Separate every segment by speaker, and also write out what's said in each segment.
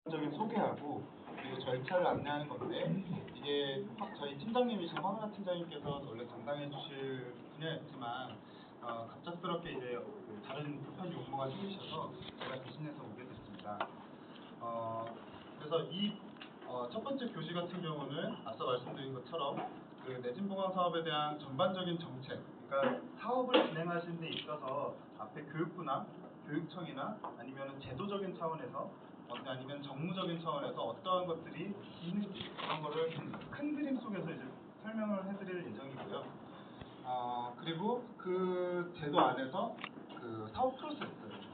Speaker 1: 적인 소개하고 그리고 절차를 안내하는 건데 이게 저희 팀장님이신 황은하 팀장님께서 원래 담당해 주실 분야였지만 갑작스럽게 이제 다른 급한 용무가 생기셔서 제가 대신해서 오게 됐습니다. 그래서 이 첫 번째 교시 같은 경우는 앞서 말씀드린 것처럼 그 내진보강 사업에 대한 전반적인 정책, 그러니까 사업을 진행하시는 데 있어서 앞에 교육부나 교육청이나 아니면 제도적인 차원에서 아니면 정무적인 차원에서 어떠한 것들이 있는지 그런 거를 큰 그림 속에서 이제 설명을 해드릴 예정이고요. 그리고 그 제도 안에서 그 사업 프로세스,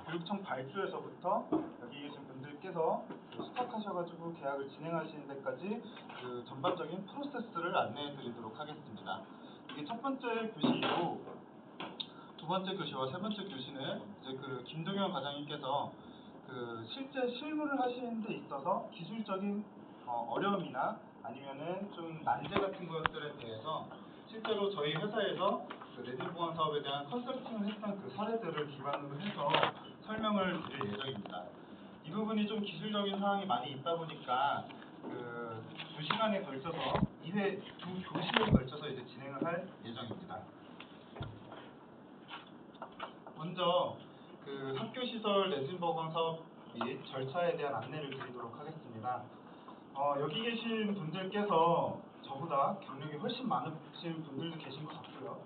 Speaker 1: 교육청 발주에서부터 여기 계신 분들께서 수탁하셔가지고 계약을 진행하시는 데까지 그 전반적인 프로세스를 안내해 드리도록 하겠습니다. 이게 첫 번째 교시이고 두 번째 교시와 세 번째 교시는 이제 그 김동현 과장님께서 그 실제 실무를 하시는 데 있어서 기술적인 어려움이나 아니면은 좀 난제 같은 것들에 대해서 실제로 저희 회사에서 그 내진보강 사업에 대한 컨설팅을 했던 그 사례들을 기반으로 해서 설명을 드릴 예정입니다. 이 부분이 좀 기술적인 사항이 많이 있다 보니까 그 2시간에 걸쳐서 2회 두 교시에 걸쳐서 이제 진행을 할 예정입니다. 먼저 그 학교시설 내진보강 사업 및 절차에 대한 안내를 드리도록 하겠습니다. 여기 계신 분들께서 저보다 경력이 훨씬 많으신 분들도 계신 것 같고요.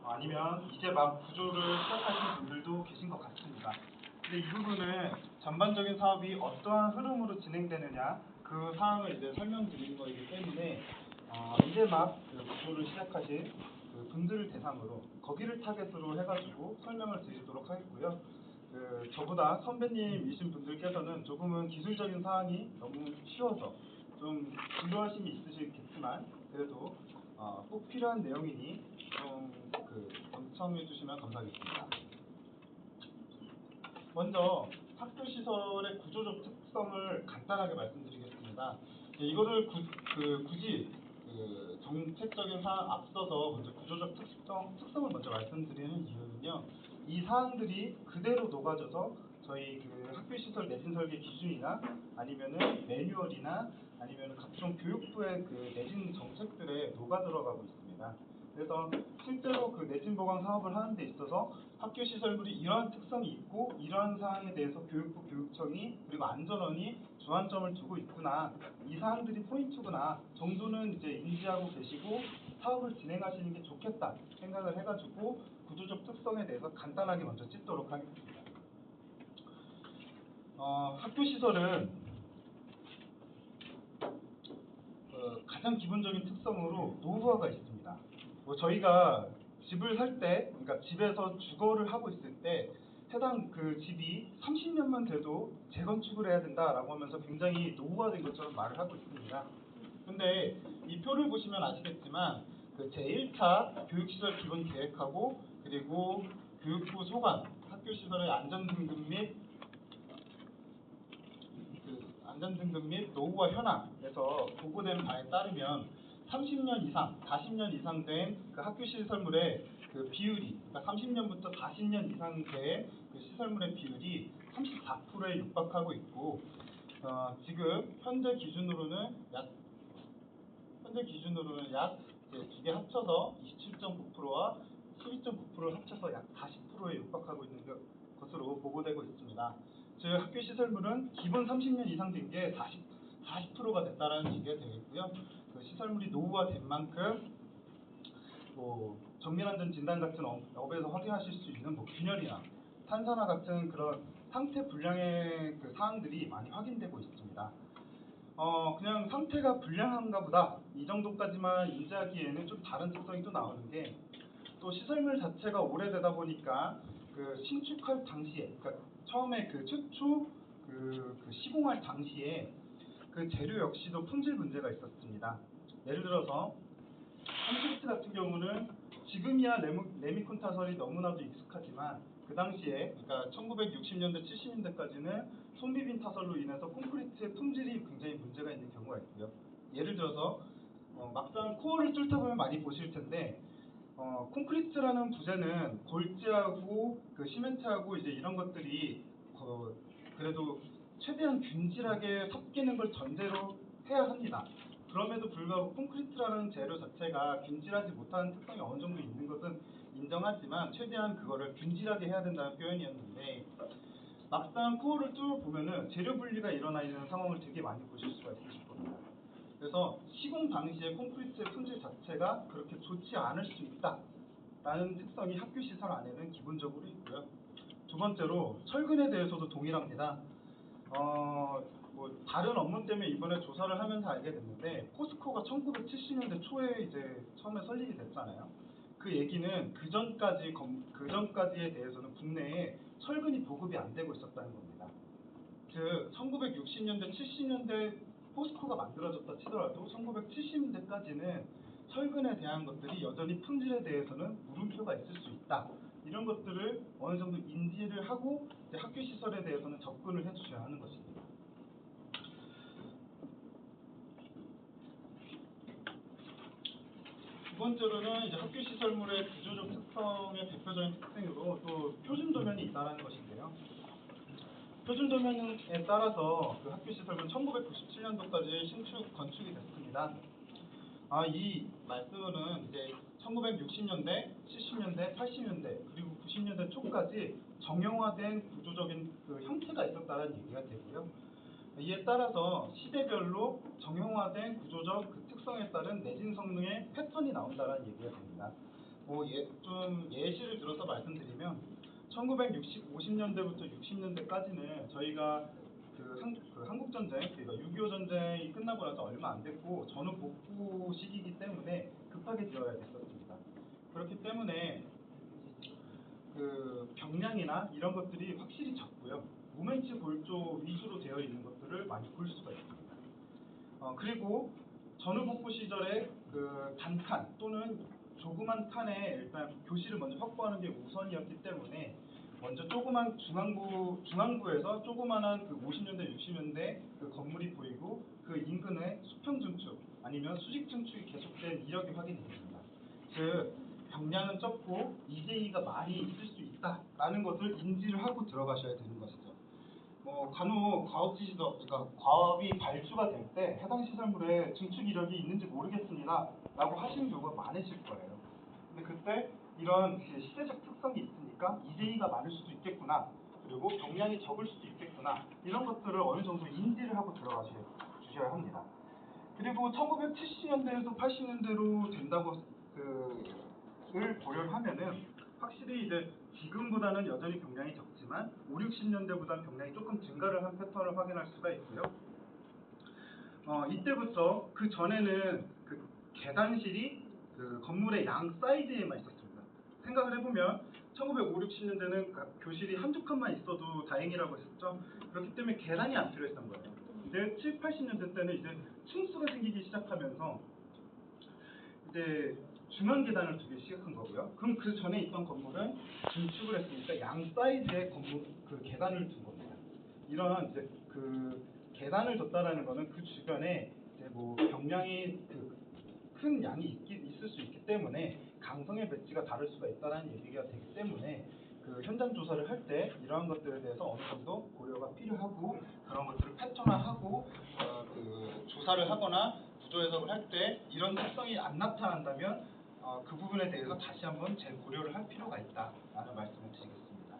Speaker 1: 아니면 이제 막 구조를 시작하신 분들도 계신 것 같습니다. 근데 이 부분은 전반적인 사업이 어떠한 흐름으로 진행되느냐 그 사항을 이제 설명드리는 거이기 때문에 이제 막 그 구조를 시작하신 그 분들을 대상으로 거기를 타겟으로 해가지고 설명을 드리도록 하겠고요. 그 저보다 선배님이신 분들께서는 조금은 기술적인 사항이 너무 쉬워서 좀 지루하심이 있으시겠지만 그래도 꼭 필요한 내용이니 좀 경청해 주시면 감사하겠습니다. 먼저 학교 시설의 구조적 특성을 간단하게 말씀드리겠습니다. 이거를 굳이 그 정책적인 사항 앞서서 먼저 구조적 특성을 먼저 말씀드리는 이유는요. 이 사항들이 그대로 녹아져서 저희 그 학교 시설 내진 설계 기준이나 아니면은 매뉴얼이나 아니면 각종 교육부의 그 내진 정책들에 녹아 들어가고 있습니다. 그래서 실제로 그 내진 보강 사업을 하는 데 있어서 학교 시설물이 이러한 특성이 있고 이러한 사항에 대해서 교육부 교육청이 그리고 안전원이 주안점을 두고 있구나, 이 사항들이 포인트구나 정도는 이제 인지하고 계시고 사업을 진행하시는 게 좋겠다 생각을 해가지고 구조적 특성에 대해서 간단하게 먼저 짚도록 하겠습니다. 학교 시설은 가장 기본적인 특성으로 노후화가 있습니다. 저희가 집을 살 때, 그러니까 집에서 주거를 하고 있을 때 해당 그 집이 30년만 돼도 재건축을 해야 된다라고 하면서 굉장히 노후화된 것처럼 말을 하고 있습니다. 근데 이 표를 보시면 아시겠지만 그 제1차 교육시설 기본 계획하고 그리고 교육부 소관 학교시설의 안전등급 및 노후화 현황에서 보고된 바에 따르면 30년 이상, 40년 이상 된 그 학교 시설물의 그 비율이, 그러니까 30년부터 40년 이상 된 그 시설물의 비율이 34%에 육박하고 있고, 지금 현재 기준으로는 약 두 개 합쳐서 27.9%와 12.9%를 합쳐서 약 40%에 육박하고 있는 것으로 보고되고 있습니다. 즉 학교 시설물은 기본 30년 이상 된 게 40%가 됐다라는 얘기가 되겠고요. 그 시설물이 노후화된 만큼 정밀안전 진단 같은 업에서 확인하실 수 있는 균열이나 탄산화 같은 그런 상태 불량의 그 사항들이 많이 확인되고 있습니다. 그냥 상태가 불량한가 보다 이 정도까지만 인지하기에는 좀 다른 특성이 또 나오는 게, 또 시설물 자체가 오래되다 보니까 그 신축할 당시에, 그러니까 처음에 그 최초 그 시공할 당시에 그 재료 역시도 품질 문제가 있었습니다. 예를 들어서 콘크리트 같은 경우는 지금이야 레미콘 타설이 너무나도 익숙하지만 그 당시에, 그러니까 1960년대 70년대까지는 손비빔 타설로 인해서 콘크리트의 품질이 굉장히 문제가 있는 경우가 있고요. 예를 들어서 막상 코어를 뚫다 보면 많이 보실 텐데 콘크리트라는 부재는 골재하고 그 시멘트하고 이제 이런 것들이 그래도 최대한 균질하게 섞이는 걸 전제로 해야 합니다. 그럼에도 불구하고 콘크리트라는 재료 자체가 균질하지 못하는 특성이 어느 정도 있는 것은 인정하지만 최대한 그거를 균질하게 해야 된다는 표현이었는데, 막상 코어를 뚫어보면은 재료 분리가 일어나 있는 상황을 되게 많이 보실 수가 있으실 겁니다. 그래서 시공 당시에 콘크리트의 품질 자체가 그렇게 좋지 않을 수 있다라는 특성이 학교 시설 안에는 기본적으로 있고요. 두 번째로 철근에 대해서도 동일합니다. 다른 업무 때문에 이번에 조사를 하면서 알게 됐는데, 포스코가 1970년대 초에 이제 처음에 설립이 됐잖아요. 그 얘기는 그 전까지에 대해서는 국내에 철근이 보급이 안 되고 있었다는 겁니다. 즉 1960년대, 70년대 포스코가 만들어졌다 치더라도 1970년대까지는 철근에 대한 것들이 여전히 품질에 대해서는 물음표가 있을 수 있다. 이런 것들을 어느 정도 인지를 하고 이제 학교 시설에 대해서는 접근을 해주셔야 하는 것입니다. 두 번째로는 이제 학교 시설물의 구조적 특성의 대표적인 특징으로 또 표준 도면이 있다는 것인데요. 표준 도면에 따라서 그 학교 시설은 1997년도까지 신축 건축이 됐습니다. 이 말씀은 이제 1960년대, 70년대, 80년대 그리고 90년대 초까지 정형화된 구조적인 그 형태가 있었다는 얘기가 되고요. 이에 따라서 시대별로 정형화된 구조적 그 특성에 따른 내진 성능의 패턴이 나온다는 얘기가 됩니다. 좀 예시를 들어서 말씀드리면 1950년대부터 60년대까지는 저희가 한국전쟁, 그러니까 6.25 전쟁이 끝나고 나서 얼마 안 됐고 전후 복구 시기이기 때문에 급하게 지어야 됐었습니다. 그렇기 때문에 그 병량이나 이런 것들이 확실히 적고요. 무멘치 골조 위주로 되어 있는 것들을 많이 볼 수가 있습니다. 그리고 전후 복구 시절에 그 단칸 또는 조그만 칸에 일단 교실을 먼저 확보하는 게 우선이었기 때문에 먼저 조그만 중앙부에서 조그만한 그 50년대, 60년대 그 건물이 보이고 그 인근에 수평 증축 아니면 수직 증축이 계속된 이력이 확인됩니다. 즉 병량은 적고 이재기가 많이 있을 수 있다라는 것을 인지를 하고 들어가셔야 되는 것이죠. 간혹 과업 지시서, 그러니까 과업이 발주가 될 때 해당 시설물에 증축 이력이 있는지 모르겠습니다라고 하시는 경우가 많으실 거예요. 근데 그때 이런 시대적 특성이 있으니까 이재기가 많을 수도 있겠구나, 그리고 병량이 적을 수도 있겠구나, 이런 것들을 어느 정도 인지를 하고 들어가셔야 합니다. 그리고 1970년대에서 80년대로 된다고 을 고려를 하면은 확실히 이제 지금보다는 여전히 병량이 적지만 5, 60년대보다는 병량이 조금 증가를 한 패턴을 확인할 수가 있고요. 이때부터 그 전에는 그 계단실이 그 건물의 양 사이드에만 있었습니다. 생각을 해보면 1950, 60년대는 교실이 한두 칸만 있어도 다행이라고 했었죠. 그렇기 때문에 계단이 안 필요했던 거예요. 근데 7, 80년대 때는 이제 층수가 생기기 시작하면서 이제 중앙 계단을 두기 시작한 거고요. 그럼 그 전에 있던 건물은 증축을 했으니까 양 사이드에 그 계단을 둔 겁니다. 이런 이제 그 계단을 뒀다라는 거는 그 주변에 이제 병량이 큰 양이 있을 수 있기 때문에 강성의 배치가 다를 수가 있다는 얘기가 되기 때문에 그 현장 조사를 할 때 이러한 것들에 대해서 어느 정도 고려가 필요하고, 그런 것들을 패턴화하고 그 조사를 하거나 구조 해석을 할 때 이런 특성이 안 나타난다면 그 부분에 대해서 다시 한번 재고려를 할 필요가 있다라는 말씀을 드리겠습니다.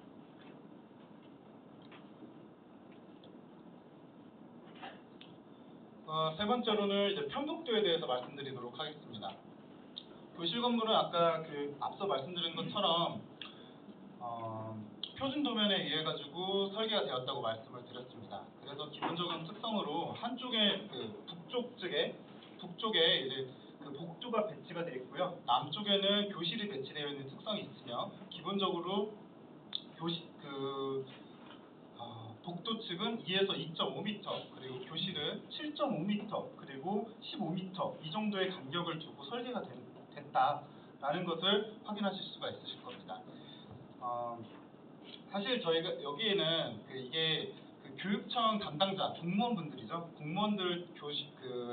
Speaker 1: 세 번째로는 이제 편북도에 대해서 말씀드리도록 하겠습니다. 교실 건물은 아까 앞서 말씀드린 것처럼 표준 도면에 의해 가지고 설계가 되었다고 말씀을 드렸습니다. 그래서 기본적인 특성으로 한쪽에 북쪽에 이제 그 복도가 배치가 되어 있고요. 남쪽에는 교실이 배치되어 있는 특성이 있으며, 기본적으로 복도 측은 2에서 2.5m, 그리고 교실은 7.5m, 그리고 15m 이 정도의 간격을 두고 설계가 됐다라는 것을 확인하실 수가 있으실 겁니다. 사실 저희가 여기에는 이게 교육청 담당자 공무원분들이죠. 공무원들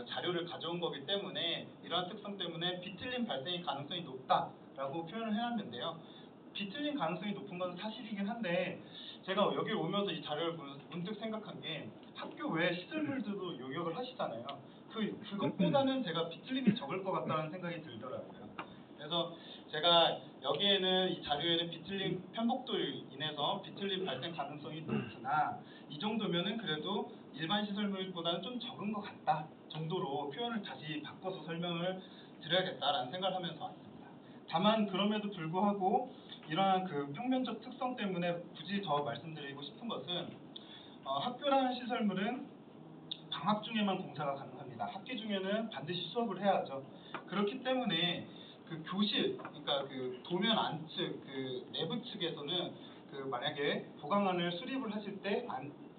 Speaker 1: 자료를 가져온 거기 때문에 이러한 특성 때문에 비틀림 발생의 가능성이 높다라고 표현을 해놨는데요. 비틀림 가능성이 높은 건 사실이긴 한데, 제가 여기 오면서 이 자료를 보면서 문득 생각한 게 학교 외 시설물들도 요격을 하시잖아요. 그것보다는 제가 비틀림이 적을 것 같다는 생각이 들더라고요. 그래서 제가 여기에는 이 자료에는 비틀림 편곡도 인해서 비틀림 발생 가능성이 높으나 이 정도면은 그래도 일반 시설물보다는 좀 적은 것 같다 정도로 표현을 다시 바꿔서 설명을 드려야겠다라는 생각을 하면서 왔습니다. 다만 그럼에도 불구하고 이러한 그 평면적 특성 때문에 굳이 더 말씀드리고 싶은 것은 학교라는 시설물은 방학 중에만 공사가 가능합니다. 학기 중에는 반드시 수업을 해야 하죠. 그렇기 때문에 그 교실, 그러니까 그 도면 안측, 그 내부 측에서는 그 만약에 보강안을 수립을 하실 때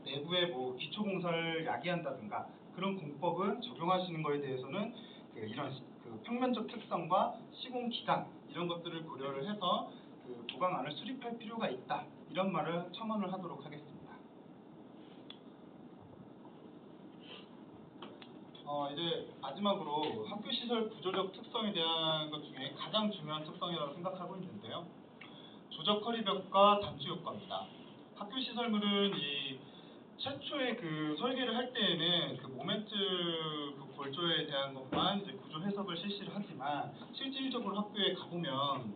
Speaker 1: 내부에 뭐 기초 공사를 야기한다든가 그런 공법은 적용하시는 거에 대해서는 이런 그 평면적 특성과 시공 기간 이런 것들을 고려를 해서 그 보강안을 수립할 필요가 있다 이런 말을 첨언을 하도록 하겠습니다. 이제 마지막으로 학교 시설 구조적 특성에 대한 것 중에 가장 중요한 특성이라고 생각하고 있는데요. 조적 허리벽과 단추 효과입니다. 학교 시설물은 이 최초의 그 설계를 할 때에는 그 모멘트 그 골조에 대한 것만 이제 구조 해석을 실시를 하지만 실질적으로 학교에 가보면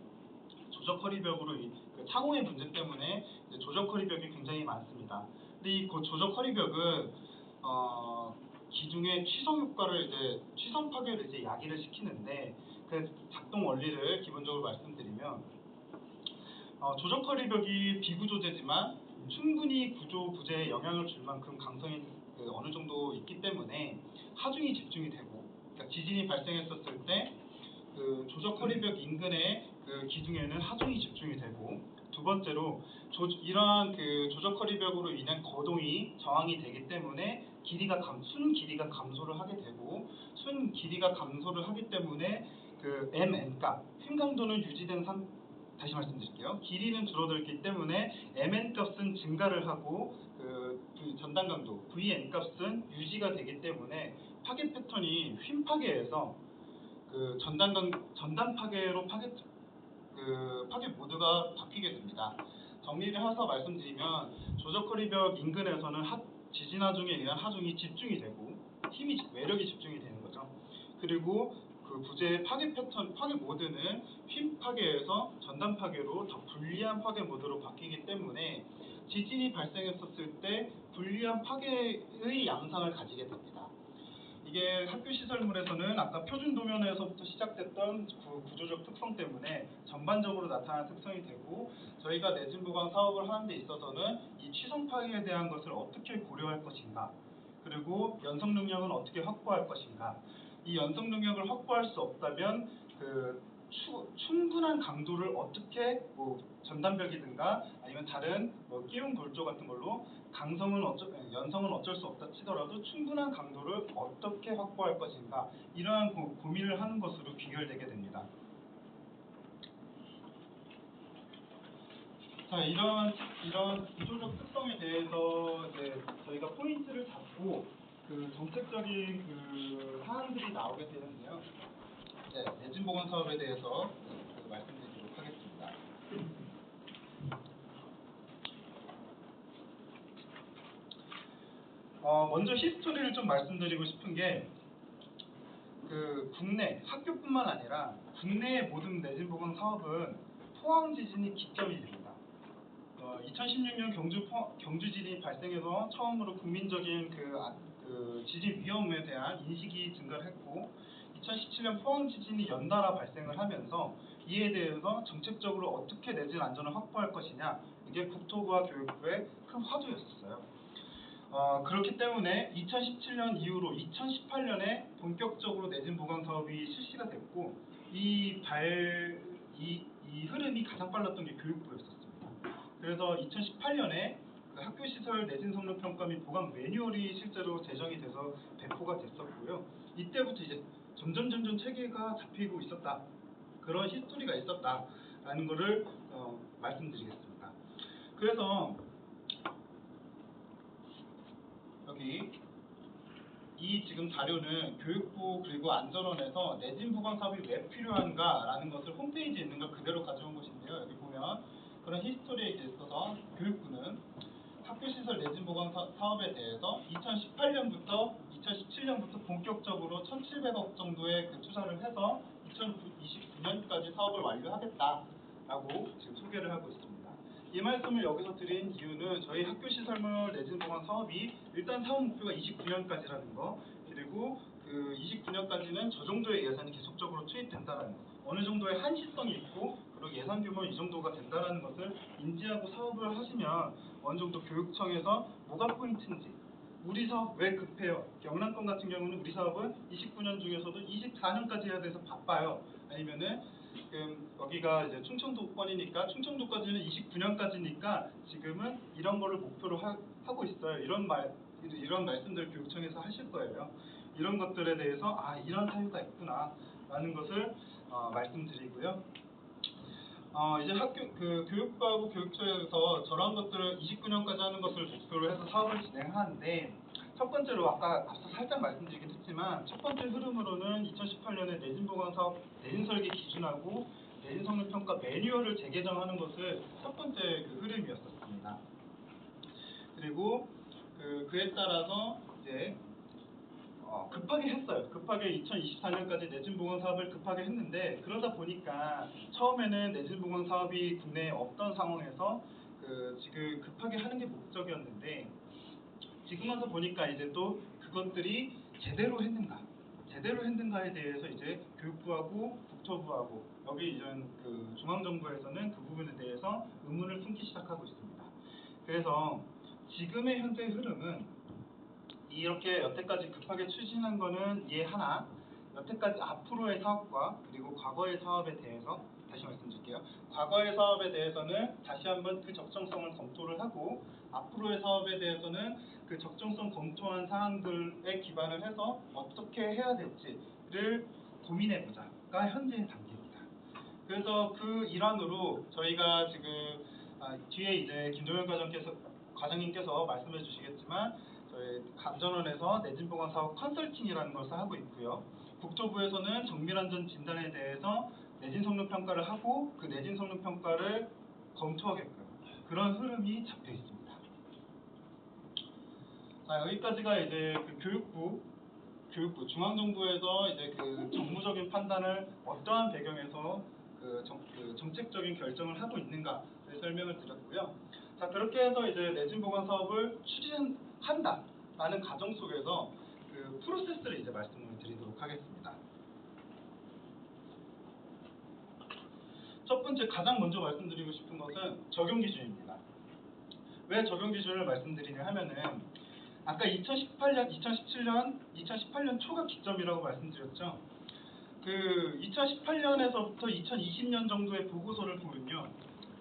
Speaker 1: 조적 허리벽으로 그 창호의 문제 때문에 이제 조적 허리벽이 굉장히 많습니다. 근데 이 조적 허리벽은 기둥의 취성 효과를 이제 취성 파괴를 이제 야기를 시키는데 그 작동 원리를 기본적으로 말씀드리면 조적 허리벽이 비구조제지만 충분히 구조 부재에 영향을 줄 만큼 강성이 어느 정도 있기 때문에 하중이 집중이 되고 그러니까 지진이 발생했었을 때 그 조적 허리벽 인근의 그 기둥에는 하중이 집중이 되고 두 번째로 이러한 그 조적 허리벽으로 인한 거동이 저항이 되기 때문에 순 길이가 감소를 하게 되고 순 길이가 감소를 하기 때문에 그 MN 값 횡강도는 유지된 다시 말씀드릴게요. 길이는 줄어들기 때문에 MN 값은 증가를 하고 그 전단 강도 VN 값은 유지가 되기 때문에 파괴 패턴이 휨 파괴에서 그 전단 파괴로 파괴 모드가 바뀌게 됩니다. 정리를 해서 말씀드리면 조적 허리벽 인근에서는 지진 하중에 의한 하중이 집중이 되고 외력이 집중이 되는 거죠. 그리고 그 부재의 파괴 모드는 휨 파괴에서 전단 파괴로 더 불리한 파괴 모드로 바뀌기 때문에 지진이 발생했었을 때 불리한 파괴의 양상을 가지게 됩니다. 이게 학교 시설물에서는 아까 표준 도면에서부터 시작됐던 구조적 특성 때문에 전반적으로 나타나는 특성이 되고 저희가 내진 보강 사업을 하는 데 있어서는 이 취성 파괴에 대한 것을 어떻게 고려할 것인가 그리고 연성 능력은 어떻게 확보할 것인가 이 연성 능력을 확보할 수 없다면 그 충분한 강도를 어떻게 전단벽이든가 아니면 다른 끼운 골조 같은 걸로 연성은 어쩔 수 없다 치더라도 충분한 강도를 어떻게 확보할 것인가 이러한 고민을 하는 것으로 귀결되게 됩니다. 자, 이런 구조적 특성에 대해서 이제 저희가 포인트를 잡고 그 정책적인 그 사항들이 나오게 되는데요. 네, 내진 보강 사업에 대해서 말씀드리도록 하겠습니다. 먼저 히스토리를 좀 말씀드리고 싶은 게 그 국내 학교뿐만 아니라 국내의 모든 내진 보강 사업은 포항 지진이 기점이 됩니다. 2016년 경주 지진이 발생해서 처음으로 국민적인 그 지진 위험에 대한 인식이 증가를 했고 2017년 포항 지진이 연달아 발생을 하면서 이에 대해서 정책적으로 어떻게 내진 안전을 확보할 것이냐 이게 국토부와 교육부의 큰 화두였었어요. 그렇기 때문에 2017년 이후로 2018년에 본격적으로 내진 보강 사업이 실시가 됐고 이 흐름이 가장 빨랐던 게 교육부였었습니다. 그래서 2018년에 그 학교시설 내진 성능 평가 및 보강 매뉴얼이 실제로 제정이 돼서 배포가 됐었고요. 이때부터 이제 점점 체계가 잡히고 있었다. 그런 히스토리가 있었다라는 거를 말씀드리겠습니다. 그래서 여기 이 지금 자료는 교육부 그리고 안전원에서 내진 보강 사업이 왜 필요한가라는 것을 홈페이지에 있는 걸 그대로 가져온 것인데요. 여기 보면 그런 히스토리에 있어서 교육부는 학교시설 내진 보강 사업에 대해서 2018년부터 2017년부터 본격적으로 1,700억 정도의 그 투자를 해서 2029년까지 사업을 완료하겠다라고 지금 소개를 하고 있습니다. 이 말씀을 여기서 드린 이유는 저희 학교시설물 내진 보강 사업이 일단 사업 목표가 29년까지라는 거, 그리고 그 29년까지는 저 정도의 예산이 계속적으로 투입된다는 거, 어느 정도의 한시성이 있고 그리고 예산 규모는 이 정도가 된다는 것을 인지하고 사업을 하시면 어느 정도 교육청에서 뭐가 포인트인지, 우리 사업 왜 급해요? 영남권 같은 경우는 우리 사업은 29년 중에서도 24년까지 해야 돼서 바빠요. 아니면은 지금 여기가 이제 충청도권이니까 충청도까지는 29년까지니까 지금은 이런 거를 목표로 하고 있어요. 이런 말씀들 교육청에서 하실 거예요. 이런 것들에 대해서 이런 사유가 있구나라는 것을 말씀드리고요. 이제 교육부하고 교육청에서 저런 것들을 29년까지 하는 것을 목표로 해서 사업을 진행하는데, 첫 번째로 아까 앞서 살짝 말씀드리긴 했지만 첫 번째 흐름으로는 2018년에 내진보강 사업 내진 설계 기준하고 내진 성능 평가 매뉴얼을 재개정하는 것을 첫 번째 그 흐름이었었습니다. 그리고 그에 따라서 이제 급하게 했어요. 급하게 2024년까지 내진보강 사업을 급하게 했는데, 그러다 보니까 처음에는 내진보강 사업이 국내에 없던 상황에서 지금 급하게 하는 게 목적이었는데, 지금 와서 보니까 이제 또 그것들이 제대로 했는가에 대해서 이제 교육부하고 국토부하고 여기 이런 그 중앙정부에서는 그 부분에 대해서 의문을 품기 시작하고 있습니다. 그래서 지금의 현재 흐름은 이렇게 여태까지 급하게 추진한 거는 하나, 여태까지 앞으로의 사업과 그리고 과거의 사업에 대해서 다시 말씀드릴게요. 과거의 사업에 대해서는 다시 한번 그 적정성을 검토를 하고, 앞으로의 사업에 대해서는 그 적정성 검토한 사항들에 기반을 해서 어떻게 해야 될지를 고민해보자가 현재의 단계입니다. 그래서 그 일환으로 저희가 지금 뒤에 이제 김동현 과장님께서 말씀해 주시겠지만 저희 감전원에서 내진보강 사업 컨설팅이라는 것을 하고 있고요. 국토부에서는 정밀안전 진단에 대해서 내진 성능 평가를 하고 그 내진 성능 평가를 검토하게끔 그런 흐름이 잡혀 있습니다. 자, 여기까지가 이제 그 교육부 중앙정부에서 이제 그 정무적인 판단을 어떠한 배경에서 정책적인 결정을 하고 있는가를 설명을 드렸고요. 자, 그렇게 해서 이제 내진보강 사업을 추진한다라는 과정 속에서 그 프로세스를 이제 말씀을 드리도록 하겠습니다. 첫 번째 가장 먼저 말씀드리고 싶은 것은 적용 기준입니다. 왜 적용 기준을 말씀드리냐 하면은 아까 2018년, 2018년 초가 기점이라고 말씀드렸죠. 그 2018년에서부터 2020년 정도의 보고서를 보면요,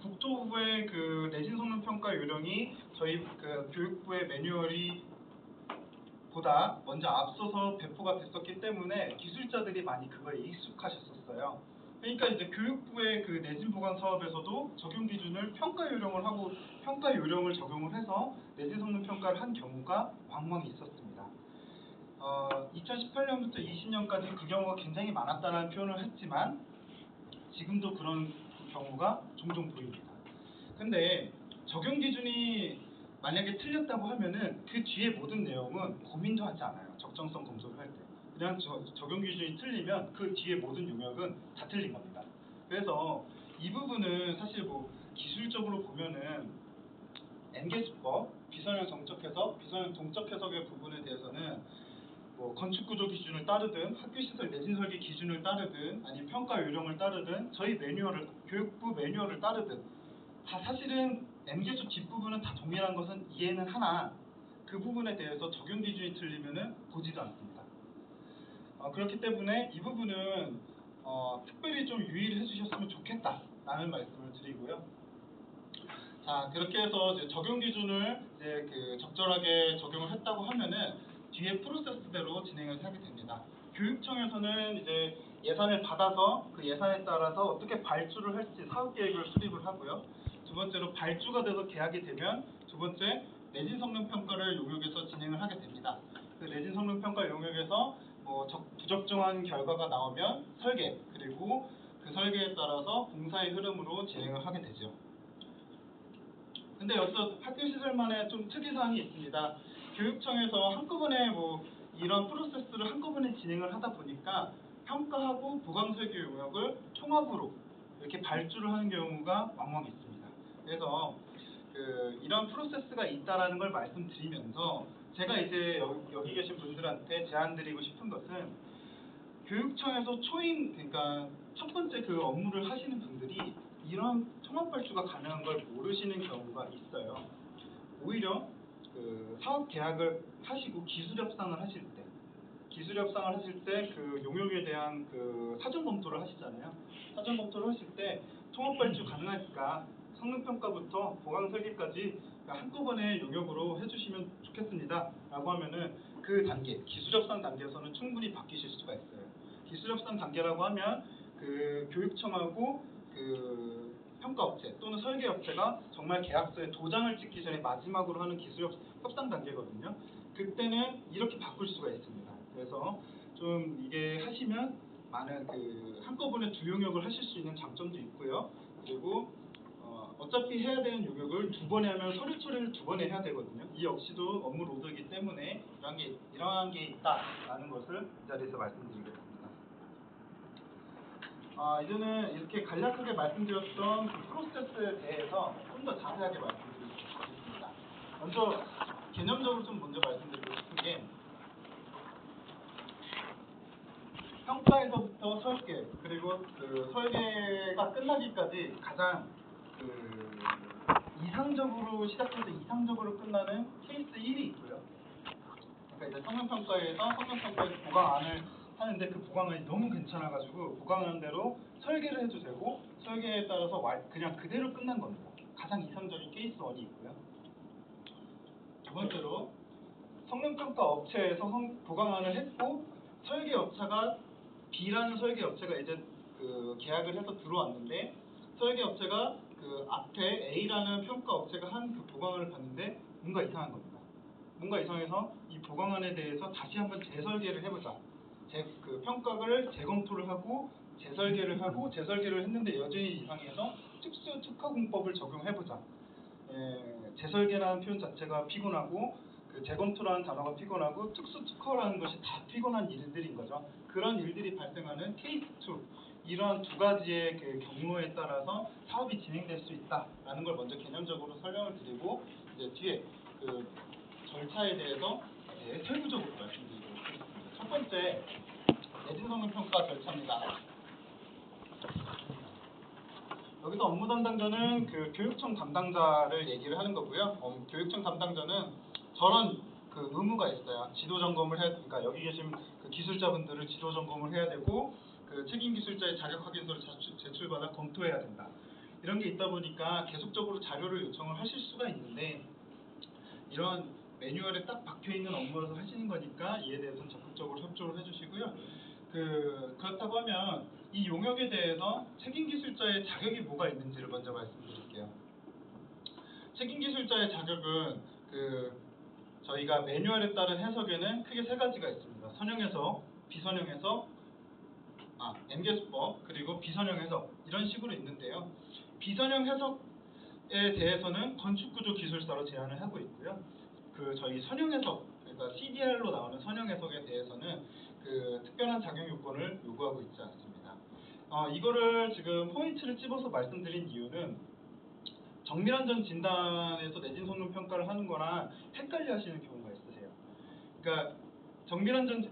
Speaker 1: 국토부의 그 내진 성능 평가 요령이 저희 그 교육부의 매뉴얼이 보다 먼저 앞서서 배포가 됐었기 때문에 기술자들이 많이 그거에 익숙하셨었어요. 그러니까 이제 교육부의 그 내진 보강 사업에서도 적용 기준을 평가 요령을 하고 평가 요령을 적용을 해서 내진 성능 평가를 한 경우가 왕왕 있었습니다. 2018년부터 20년까지 그 경우가 굉장히 많았다는 표현을 했지만 지금도 그런 경우가 종종 보입니다. 근데 적용 기준이 만약에 틀렸다고 하면은 그 뒤에 모든 내용은 고민도 하지 않아요. 적정성 검토를 할 때. 그냥 적용 기준이 틀리면 그 뒤에 모든 용역은 다 틀린 겁니다. 그래서 이 부분은 사실 뭐 기술적으로 보면은 N개수법, 비선형 정적 해석, 비선형 동적 해석의 부분에 대해서는 뭐 건축구조 기준을 따르든 학교시설 내진 설계 기준을 따르든 아니면 평가 요령을 따르든 저희 매뉴얼을 교육부 매뉴얼을 따르든 다 사실은 N개수 뒷부분은 다 동일한 것은 이해는 하나 그 부분에 대해서 적용 기준이 틀리면은 보지도 않습니다. 그렇기 때문에 이 부분은 특별히 좀 유의를 해주셨으면 좋겠다라는 말씀을 드리고요. 자, 그렇게 해서 이제 적용 기준을 이제 그 적절하게 적용을 했다고 하면은 뒤에 프로세스대로 진행을 하게 됩니다. 교육청에서는 이제 예산을 받아서 그 예산에 따라서 어떻게 발주를 할지 사업 계획을 수립을 하고요. 두 번째로 발주가 돼서 계약이 되면 두 번째 내진 성능 평가를 용역해서 진행을 하게 됩니다. 그 내진 성능 평가 용역에서 뭐 부적정한 결과가 나오면 설계 그리고 그 설계에 따라서 공사의 흐름으로 진행을 하게 되죠. 근데 여기서 학교 시설만의 좀 특이사항이 있습니다. 교육청에서 한꺼번에 뭐 이런 프로세스를 한꺼번에 진행을 하다 보니까 평가하고 보강 설계 용역을 통합으로 이렇게 발주를 하는 경우가 왕왕 있습니다. 그래서 이런 프로세스가 있다라는 걸 말씀드리면서 제가 이제 여기 계신 분들한테 제안드리고 싶은 것은 교육청에서 그러니까 첫 번째 그 업무를 하시는 분들이 이런 통합 발주가 가능한 걸 모르시는 경우가 있어요. 오히려 사업 계약을 하시고 기술 협상을 하실 때 그 용역에 대한 사전 검토를 하시잖아요. 사전 검토를 하실 때 통합 발주 가능할까, 성능 평가부터 보강 설계까지 한꺼번에 용역으로 해주시면 좋겠습니다. 라고 하면은 그 단계, 기술 협상 단계에서는 충분히 바뀌실 수가 있어요. 기술 협상 단계라고 하면 교육청하고 평가업체 또는 설계업체가 정말 계약서에 도장을 찍기 전에 마지막으로 하는 기술 협상 단계거든요. 그때는 이렇게 바꿀 수가 있습니다. 그래서 좀 이게 하시면 많은 한꺼번에 두 용역을 하실 수 있는 장점도 있고요. 그리고 어차피 해야 되는 용역을 두 번에 하면 서류 처리를 두 번에 해야 되거든요. 이 역시도 업무 로드이기 때문에 이러한 게 있다라는 것을 이 자리에서 말씀드리겠습니다. 이제는 이렇게 간략하게 말씀드렸던 프로세스에 대해서 좀 더 자세하게 말씀드리겠습니다. 먼저 개념적으로 좀 먼저 말씀드리고 싶은 게 평가에서부터 설계 그리고 설계가 끝나기까지 가장 이상적으로 시작해서 이상적으로 끝나는 케이스 1이 있고요. 그러니까 이제 성능평가에서 보강안을 하는데 그 보강안이 너무 괜찮아가지고 보강하는 대로 설계를 해도 되고 설계에 따라서 그냥 그대로 끝난 겁니다. 가장 이상적인 케이스 1이 있고요. 두 번째로 성능평가 업체에서 보강안을 했고 설계업체가 B라는 설계업체가 이제 계약을 해서 들어왔는데 설계업체가 앞에 A라는 평가업체가 한 보강안을 봤는데 뭔가 이상한 겁니다. 뭔가 이상해서 이 보강안에 대해서 다시 한번 재설계를 해보자. 평가를 재검토를 하고 재설계를 했는데 여전히 이상해서 특수 특허공법을 적용해보자. 재설계라는 표현 자체가 피곤하고 재검토라는 단어가 피곤하고 특수 특허라는 것이 다 피곤한 일들인 거죠. 그런 일들이 발생하는 케이스 2 이러한 두 가지의 경로에 따라서 사업이 진행될 수 있다라는 걸 먼저 개념적으로 설명을 드리고 이제 뒤에 절차에 대해서 세부적으로 말씀드리도록 하겠습니다. 첫 번째 내진 성능 평가 절차입니다. 여기서 업무 담당자는 교육청 담당자를 얘기를 하는 거고요. 교육청 담당자는 저런 의무가 있어요. 지도 점검을 그러니까 여기 계신 기술자분들을 지도 점검을 해야 되고 책임 기술자의 자격 확인서를 제출받아 검토해야 된다. 이런 게 있다 보니까 계속적으로 자료를 요청을 하실 수가 있는데 이런 매뉴얼에 딱 박혀 있는 업무라서 하시는 거니까 이에 대해서는 적극적으로 협조를 해주시고요. 그렇다고 하면 이 용역에 대해서 책임 기술자의 자격이 뭐가 있는지를 먼저 말씀드릴게요. 책임 기술자의 자격은 저희가 매뉴얼에 따른 해석에는 크게 세 가지가 있습니다. 선형 해석, 비선형 해석, M개수법 그리고 비선형 해석 이런 식으로 있는데요. 비선형 해석에 대해서는 건축구조 기술사로 제안을 하고 있고요. 저희 선형 해석 그러니까 CDR로 나오는 선형 해석에 대해서는 특별한 자격 요건을 요구하고 있지 않습니다. 이거를 지금 포인트를 찝어서 말씀드린 이유는 정밀안전 진단에서 내진 성능 평가를 하는 거랑 헷갈려 하시는 경우가 있으세요. 그러니까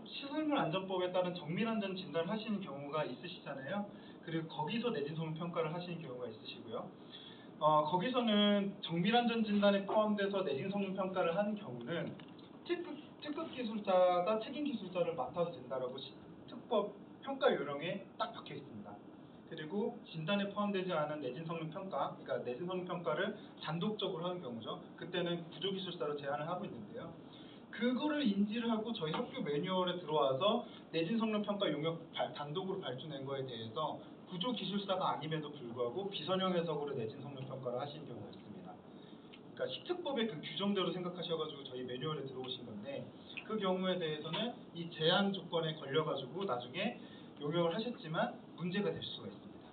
Speaker 1: 시설물 안전법에 따른 정밀안전 진단을 하시는 경우가 있으시잖아요. 그리고 거기서 내진 성능 평가를 하시는 경우가 있으시고요. 거기서는 정밀안전 진단에 포함돼서 내진 성능 평가를 하는 경우는 특급 기술자가 책임 기술자를 맡아도 된다라고 특법 평가 요령에 딱 박혀 있습니다. 그리고 진단에 포함되지 않은 내진 성능 평가, 그러니까 내진 성능 평가를 단독적으로 하는 경우죠. 그때는 구조 기술사로 제안을 하고 있는데요. 그거를 인지를 하고 저희 학교 매뉴얼에 들어와서 내진 성능 평가 용역 단독으로 발주낸 거에 대해서 구조 기술사가 아님에도 불구하고 비선형 해석으로 내진 성능 평가를 하시는 경우가 있습니다. 그러니까 식특법의 규정대로 생각하셔가지고 저희 매뉴얼에 들어오신 건데 그 경우에 대해서는 이 제한 조건에 걸려가지고 나중에 용역을 하셨지만 문제가 될 수가 있습니다.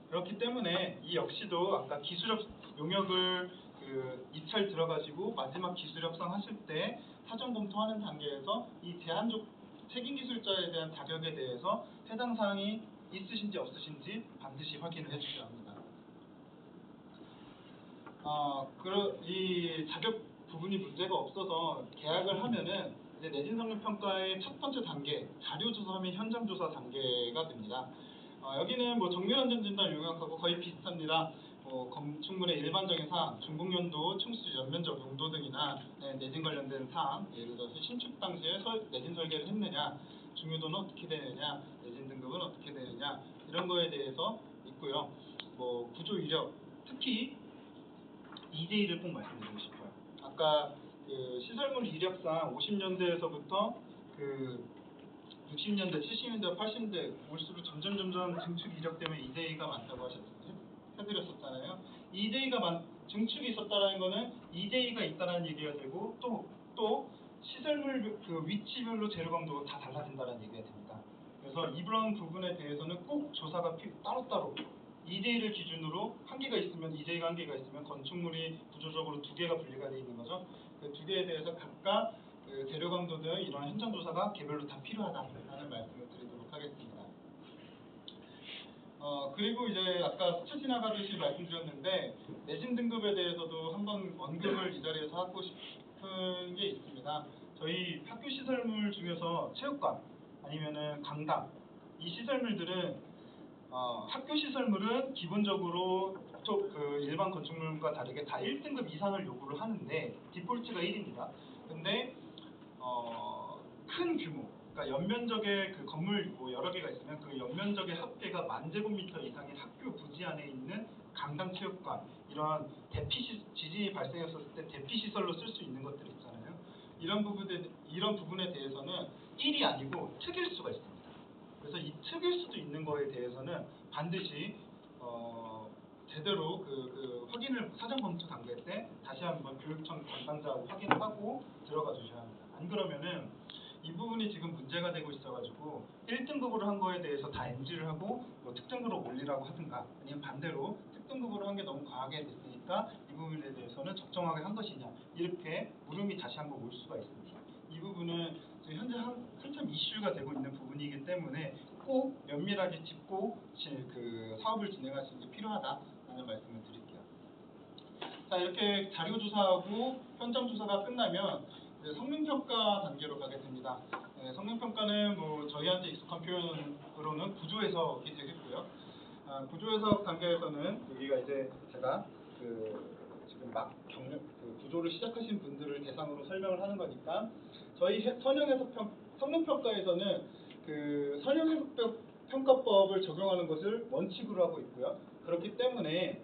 Speaker 1: 그렇기 때문에 이 역시도 아까 기술력 용역을 그 입찰 들어가지고 마지막 기술 협상하실 때 사전 검토하는 단계에서 이 제한적 책임 기술자에 대한 자격에 대해서 해당 사항이 있으신지 없으신지 반드시 확인을 해주셔야 합니다. 이 자격 부분이 문제가 없어서 계약을 하면은 이제 내진 성능 평가의 첫 번째 단계 자료 조사 및 현장 조사 단계가 됩니다. 여기는 뭐 정밀 안전 진단 용역하고 거의 비슷합니다. 건축물의 일반적인 사항, 중복연도, 층수, 연면적 용도 등이나 내진 관련된 사항, 예를 들어서 신축 당시에 내진 설계를 했느냐, 중요도는 어떻게 되느냐, 내진 등급은 어떻게 되느냐 이런 거에 대해서 있고요. 뭐 구조 이력, 특히 EJ를 꼭 말씀드리고 싶어요. 아까 그 시설물 이력상 50년대에서부터 그 60년대, 70년대, 80년대 올수록 점점 증축 이력 때문에 EJ가 많다고 해드렸었잖아요. EJ가 증축이 있었다는 거는 EJ가 있다는 얘기가 되고 또 시설물 그 위치별로 재료 강도가 다 달라진다는 얘기가 됩니다. 그래서 이런 부분에 대해서는 꼭 조사가 따로따로 EJ를 기준으로 EJ가 한 개가 있으면 건축물이 구조적으로 두 개가 분리가 되어 있는 거죠. 그 두 개에 대해서 각각 그 재료 강도 등 이런 현장 조사가 개별로 다 필요하다라는 말씀을 드리도록 하겠습니다. 그리고 이제 아까 스쳐 지나가듯이 말씀드렸는데 내진 등급에 대해서도 한번 언급을 이 자리에서 하고 싶은 게 있습니다. 저희 학교 시설물 중에서 체육관 아니면은 강당 이 시설물들은 학교 시설물은 기본적으로 그 일반 건축물과 다르게 다 1등급 이상을 요구를 하는데 디폴트가 1입니다. 근데 큰 규모, 그러니까 연면적의 그 건물 뭐 여러 개가 있으면 그 연면적의 합계가 10,000제곱미터 이상의 학교 부지 안에 있는 강당 체육관 이런 지진이 발생했을 때 대피 시설로 쓸 수 있는 것들 있잖아요. 이런 부분에 대해서는 1이 아니고 특일 수가 있습니다. 그래서 이 특일 수도 있는 거에 대해서는 반드시 제대로 그 확인을 사전 검토 단계 때 다시 한번 교육청 담당자하고 확인을 하고 들어가 주셔야 합니다. 안 그러면은 이 부분이 지금 문제가 되고 있어가지고 1등급으로 한 거에 대해서 다 NG를 하고 뭐 특등급으로 올리라고 하든가 아니면 반대로 특등급으로 한 게 너무 과하게 됐으니까 이 부분에 대해서는 적정하게 한 것이냐 이렇게 물음이 다시 한번 올 수가 있습니다. 이 부분은 지금 현재 한참 이슈가 되고 있는 부분이기 때문에 꼭 면밀하게 짚고 그 사업을 진행하시는 게 필요하다라는 말씀을 드릴게요. 자, 이렇게 자료 조사하고 현장 조사가 끝나면 이제 성능평가 단계로 가게 됩니다. 성능평가는 뭐 저희한테 익숙한 표현으로는 구조해석이 되겠고요. 구조해석 단계에서는 여기가 이제 제가 지금 막 구조를 시작하신 분들을 대상으로 설명을 하는 거니까 저희 성능평가에서는 그 선형해석평가법을 적용하는 것을 원칙으로 하고 있고요. 그렇기 때문에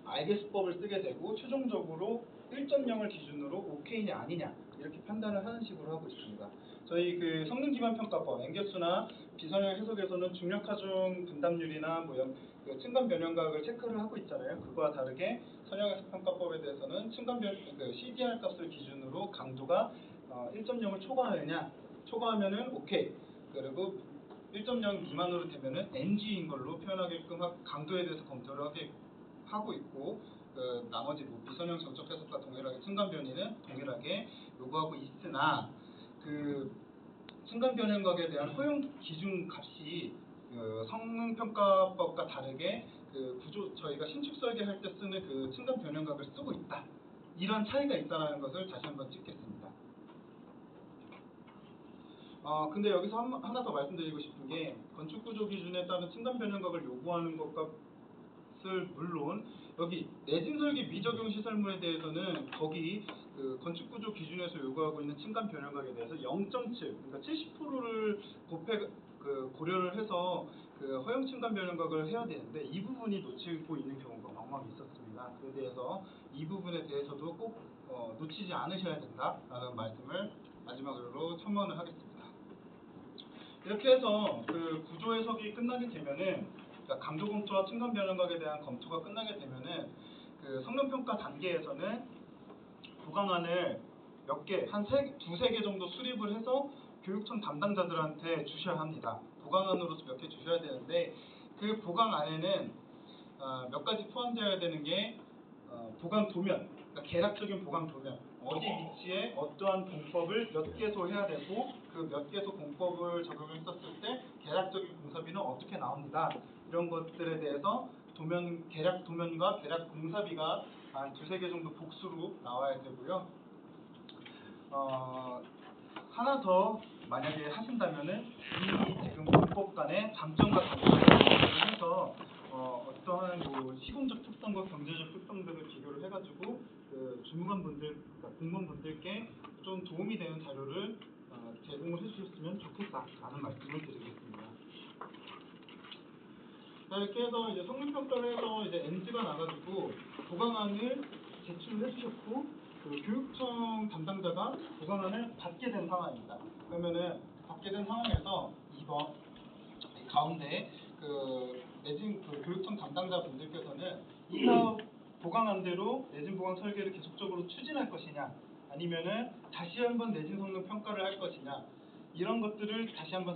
Speaker 1: 알게수법을 쓰게 되고 최종적으로 1.0을 기준으로 오케이냐 아니냐 이렇게 판단을 하는 식으로 하고 있습니다. 저희 그 성능기반평가법 앵겨수나 비선형 해석에서는 중력하중 분담률이나 그 층간 변형각을 체크를 하고 있잖아요. 그거와 다르게 선형해석평가법에 대해서는 그 CDR 값을 기준으로 강도가 1.0을 초과하면은 오케이, 그리고 1.0 미만으로 되면은 NG인 걸로 표현하게끔 강도에 대해서 검토를 하고 있고, 나머지 뭐 비선형 정적 해석과 동일하게 층간 변이는 동일하게 요구하고 있으나 그 층간 변형각에 대한 허용 기준 값이 성능평가법과 다르게 그 저희가 신축 설계할 때 쓰는 그 층간 변형각을 쓰고 있다. 이런 차이가 있다는 것을 다시 한번 찍겠습니다. 근데 여기서 하나 더 말씀드리고 싶은 게 건축구조 기준에 따른 층간 변형각을 요구하는 것을 물론 여기 내진 설계 미적용 시설물에 대해서는 거기 그 건축구조 기준에서 요구하고 있는 층간 변형각에 대해서 0.7, 그러니까 70%를 고려를 해서 그 허용 층간 변형각을 해야 되는데 이 부분이 놓치고 있는 경우가 막막 있었습니다. 그에 대해서 이 부분에 대해서도 꼭 놓치지 않으셔야 된다라는 말씀을 마지막으로 첨언을 하겠습니다. 이렇게 해서 그 구조 해석이 끝나게 되면은, 그러니까 강도 검토와 층간 변형각에 대한 검토가 끝나게 되면은 그 성능평가 단계에서는 부강안을 몇 개, 한 두세 개 정도 수립을 해서 교육청 담당자들한테 주셔야 합니다. 부강안으로서 몇 개 주셔야 되는데 그 부강안에는 몇 가지 포함되어야 되는 게 부강 도면, 그러니까 계략적인 보강 도면, 어디 위치에 어떠한 공법을 몇 개소 해야 되고 그 몇 개소 공법을 적용했었을 때 계략적인 공사비는 어떻게 나옵니다. 이런 것들에 대해서 계략 도면과 계략 공사비가 한 두세 개 정도 복수로 나와야 되고요. 하나 더 만약에 하신다면은 이 지금 공법 간의 장점과 단점을 해서 어떠한 시공적 특성과 경제적 특성들을 비교를 해가지고 그 주무관분들, 그러니까 공무원분들께 좀 도움이 되는 자료를 제공을 해주셨으면 좋겠다라는 말씀을 드리겠습니다. 자, 이렇게 해서 이제 성능평가를 해서 이제 NG가 나가지고 보강안을 제출을 해주셨고 그 교육청 담당자가 보강안을 받게 된 상황입니다. 그러면은 받게 된 상황에서 2번 가운데 내진 교육청 담당자분들께서는 이 사업 보강안대로 내진 보강 설계를 계속적으로 추진할 것이냐, 아니면은 다시 한번 내진 성능 평가를 할 것이냐, 이런 것들을 다시 한번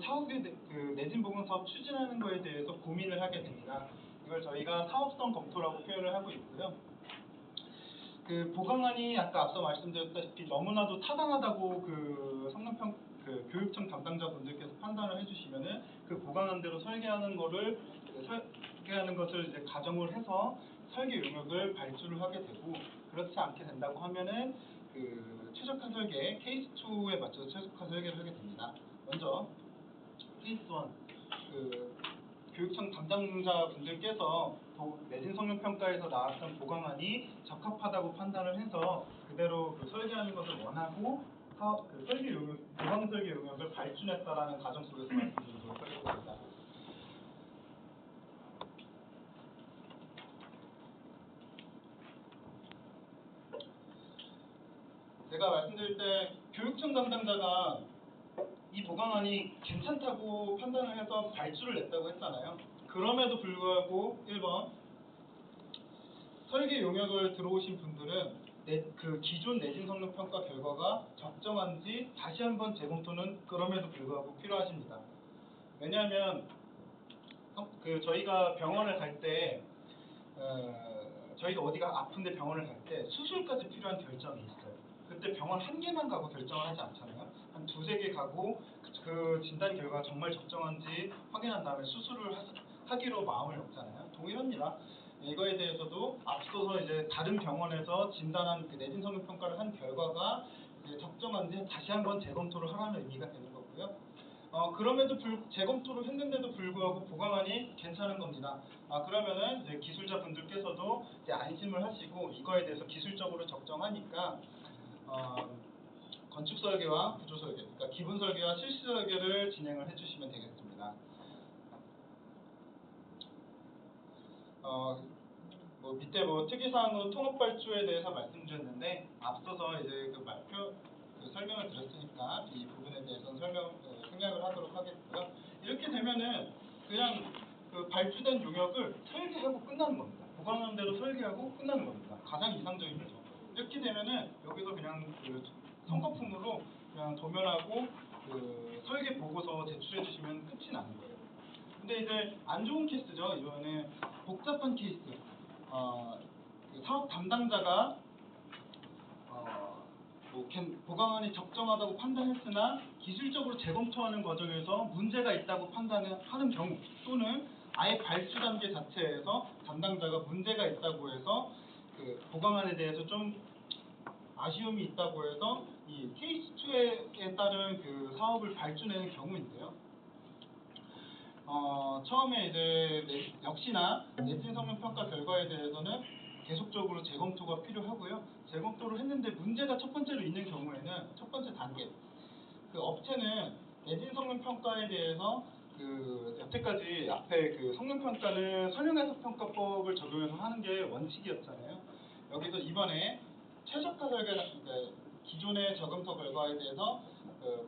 Speaker 1: 내진 보강 사업 추진하는 거에 대해서 고민을 하게 됩니다. 이걸 저희가 사업성 검토라고 표현을 하고 있고요. 그 보강안이 아까 앞서 말씀드렸다시피 너무나도 타당하다고 교육청 담당자분들께서 판단을 해주시면은 그 보강안대로 설계하는 것을 이제 가정을 해서 설계 용역을 발주를 하게 되고, 그렇지 않게 된다고 하면은 최적화 설계 케이스 2에 맞춰서 최적화 설계를 하게 됩니다. 먼저 케이스 1, 교육청 담당자분들께서 내진 성능 평가에서 나왔던 보강안이 적합하다고 판단을 해서 그대로 설계하는 것을 원하고 보강 설계 용역을 발주했다라는 가정 속에서 말씀드리도록 하겠습니다. 제가 말씀드릴 때 교육청 담당자가 이 보강안이 괜찮다고 판단을 해서 발주를 냈다고 했잖아요. 그럼에도 불구하고 1번 설계 용역을 들어오신 분들은 기존 내진 성능 평가 결과가 적정한지 다시 한번 재검토는 그럼에도 불구하고 필요하십니다. 왜냐하면 저희가 병원을 갈 때 저희가 어디가 아픈데 병원을 갈 때 수술까지 필요한 결정이 있어요. 그때 병원 한 개만 가고 결정을 하지 않잖아요. 한 두세 개 가고 그 진단 결과가 정말 적정한지 확인한 다음에 수술을 하기로 마음을 먹잖아요. 동일합니다. 이거에 대해서도 앞서서 이제 다른 병원에서 진단한 내진 성능 평가를 한 결과가 이제 적정한지 다시 한번 재검토를 하라는 의미가 되는 거고요. 그럼에도 재검토를 했는데도 불구하고 보강안이 괜찮은 겁니다. 그러면은 이제 기술자분들께서도 이제 안심을 하시고 이거에 대해서 기술적으로 적정하니까 건축 설계와 구조 설계, 그러니까 기본 설계와 실시 설계를 진행을 해주시면 되겠습니다. 밑에 특이사항으로 통합 발주에 대해서 말씀드렸는데 앞서서 이제 설명을 드렸으니까 이 부분에 대해서는 생략을 하도록 하겠고요. 이렇게 되면은 그냥 발주된 용역을 설계하고 끝나는 겁니다. 보강한 대로 설계하고 끝나는 겁니다. 가장 이상적인 거죠. 이렇게 되면은 여기서 그냥 선거품으로 그냥 도면하고 설계 보고서 제출해 주시면 끝이 나는 거예요. 근데 이제 안 좋은 케이스죠. 이번에 복잡한 케이스. 사업 담당자가 보강안이 적정하다고 판단했으나 기술적으로 재검토하는 과정에서 문제가 있다고 판단하는 경우, 또는 아예 발주 단계 자체에서 담당자가 문제가 있다고 해서 보강안에 대해서 좀 아쉬움이 있다고 해서 이 케이스 2에 따른 사업을 발주내는 경우인데요. 처음에 이제 역시나 내진 성능 평가 결과에 대해서는 계속적으로 재검토가 필요하고요. 재검토를 했는데 문제가 첫 번째로 있는 경우에는 첫 번째 단계, 업체는 내진 성능 평가에 대해서 여태까지 앞에 성능 평가는 선형해석 평가법을 적용해서 하는 게 원칙이었잖아요. 여기서 이번에 최적화 설계, 기존의 저검토 결과에 대해서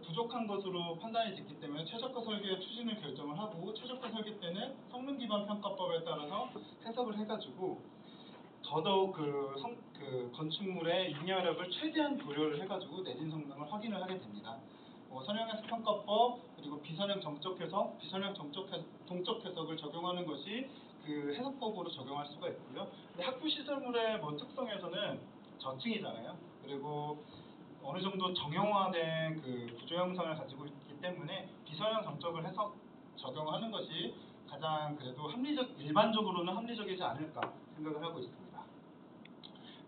Speaker 1: 부족한 것으로 판단이 됐기 때문에 최적화 설계 추진을 결정을 하고, 최적화 설계 때는 성능 기반 평가법에 따라서 해석을 해가지고 더더욱 건축물의 융화력을 최대한 고려를 해가지고 내진 성능을 확인을 하게 됩니다. 선형해석 평가법, 그리고 비선형 정적 해석, 비선형 동적 해석을 적용하는 것이 해석법으로 적용할 수가 있고요. 근데 학부 시설물의 특성에서는 저층이잖아요. 그리고 어느 정도 정형화된 그 구조 형상을 가지고 있기 때문에 비선형 정적을 해서 적용하는 것이 가장 그래도 일반적으로는 합리적이지 않을까 생각을 하고 있습니다.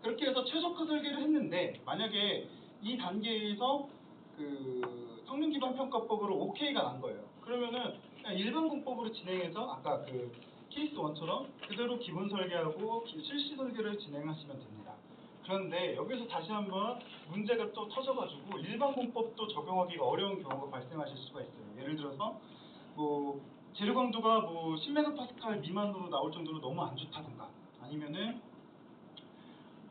Speaker 1: 그렇게 해서 최적화 설계를 했는데 만약에 이 단계에서 그 성능 기반 평가법으로 OK가 난 거예요. 그러면은 그냥 일반 공법으로 진행해서 아까 그 케이스 1처럼 그대로 기본 설계하고 실시 설계를 진행하시면 됩니다. 그런데 여기서 다시 한번 문제가 또 터져가지고 일반 공법도 적용하기가 어려운 경우가 발생하실 수가 있어요. 예를 들어서 뭐 재료 강도가 뭐 10메가파스칼 미만으로 나올 정도로 너무 안 좋다든가 아니면은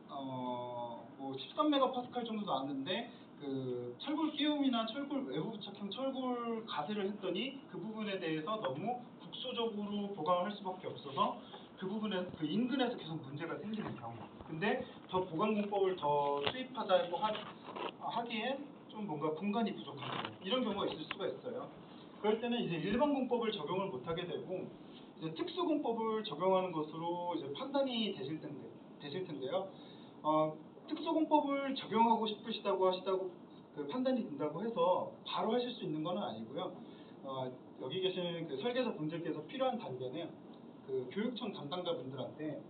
Speaker 1: 뭐 13메가파스칼 정도 나왔는데 그 철골 끼움이나 철골 외부 부착형 철골 가세를 했더니 그 부분에 대해서 너무 국소적으로 보강을 할 수밖에 없어서 그 부분에 그 인근에서 계속 문제가 생기는 경우. 근데 더 보강 공법을 더 투입하자고 하기엔 좀 뭔가 공간이 부족한 경우. 이런 경우가 있을 수가 있어요. 그럴 때는 이제 일반 공법을 적용을 못하게 되고 이제 특수 공법을 적용하는 것으로 이제 판단이 되실 텐데요. 특수공법을 적용하고 싶으시다고 하시다고 그 판단이 된다고 해서 바로 하실 수 있는 건 아니고요. 여기 계신 그 설계자 분들께서 필요한 단계는 그 교육청 담당자분들한테